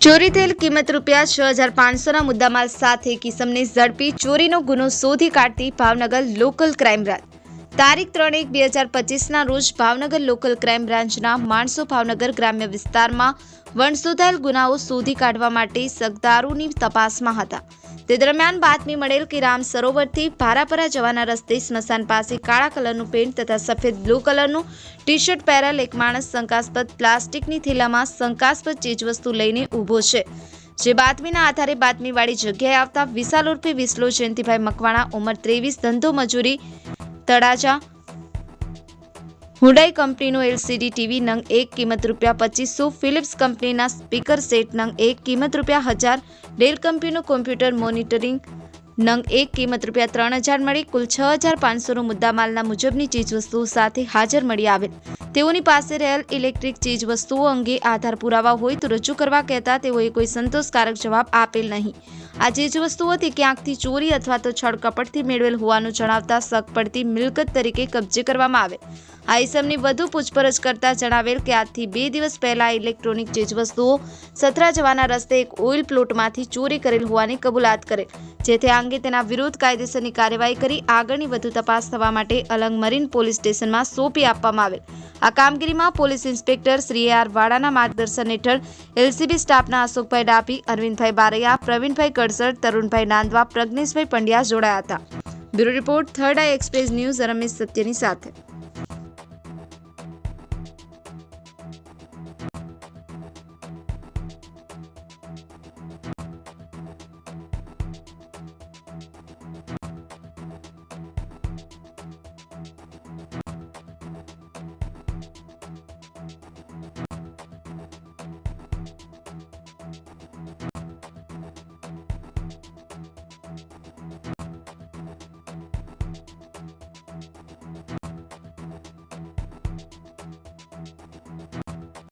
ચોરી થયેલ કિંમત ₹6,500ના મુદ્દામાલ સાથે કિસમને ઝડપી ચોરીનો ગુનો શોધી કાઢતી ભાવનગર લોકલ ક્રાઇમ બ્રાન્ચ। તારીખ 3/1/2025ના રોજ ભાવનગર લોકલ ક્રાઇમ બ્રાન્ચના માણસો ભાવનગર ગ્રામ્ય વિસ્તારમાં વણશોધાયેલ ગુનાઓ શોધી કાઢવા માટે સગદારોની તપાસમાં હતા। તે દરમિયાન બાતમી મળેલ કે રામ સરોવરથી ભારાપરા જવાના રસ્તે સ્મશાન પાસે કાળા કલરનું પેન્ટ તથા સફેદ બ્લુ કલરનું ટી-શર્ટ પહેરેલ એક માણસ શંકાસ્પદ પ્લાસ્ટિકની થેલામાં શંકાસ્પદ ચીજવસ્તુ લઈને ઊભો છે। જે બાતમીના આધારે બાતમીવાળી જગ્યાએ આવતા વિશાલ ઉર્ફે વિસલો જયંતિભાઈ મકવાણા ઉંમર 23 ધંધો મજૂરી તળાજા હુડાઈ કંપનીનો LCD ટીવી નંગ 1 કિંમત ₹2500 ફિલિપ્સ કંપનીના સ્પીકર સેટ નંગ 1 કિંમત ₹1000 ડેલ કંપનીનું કોમ્પ્યુટર મોનિટરિંગ નંગ 1 કિંમત ₹3000 મળી કુલ 6500નો મુદ્દામાલના મુજબની ચીજવસ્તુઓ સાથે હાજર મળી આવેલ। તેઓની પાસે રહેલ ઇલેક્ટ્રિક ચીજવસ્તુઓ અંગે આધાર પુરાવા હોય તો રજૂ કરવા કહેતા તેઓએ કોઈ સંતોષકારક જવાબ આપેલ નહીં। આ ચીજવસ્તુઓથી ક્યાંકથી ચોરી અથવા તો છળકપટથી મેળવેલ હોવાનું જણાવતા શક પડતી મિલકત તરીકે કબજે કરવામાં આવેલ। આ ઇસમની વધુ પૂછપરછ કરતા જણાવેલ કે આજથી 2 દિવસ પહેલા ઇલેક્ટ્રોનિક ચીજવસ્તુઓ સથરા જવાના રસ્તે એક ઓઇલ પ્લોટમાંથી ચોરી કરેલ હોવાની કબૂલાત કરેલ, જેથી આ અંગે તેના વિરુદ્ધ કાયદેસરની કાર્યવાહી કરી આગળની વધુ તપાસ થવા માટે અલંગ મરીન પોલીસ સ્ટેશનમાં સોંપી આપવામાં આવેલ। આ કામગીરીમાં પોલીસ ઇન્સ્પેક્ટર શ્રી AR વાડાના માર્ગદર્શન હેઠળ LCB સ્ટાફના અશોકભાઈ ડાભી, અરવિંદભાઈ બારૈયા, પ્રવીણભાઈ કડસડ, તરુણભાઈ નાંદવા, પ્રજ્ઞેશભાઈ પંડ્યા જોડાયા હતા। બ્યુરો રિપોર્ટ, થર્ડ આઈ એક્સપ્રેસ ન્યૂઝ, રમેશ સત્યની સાથે।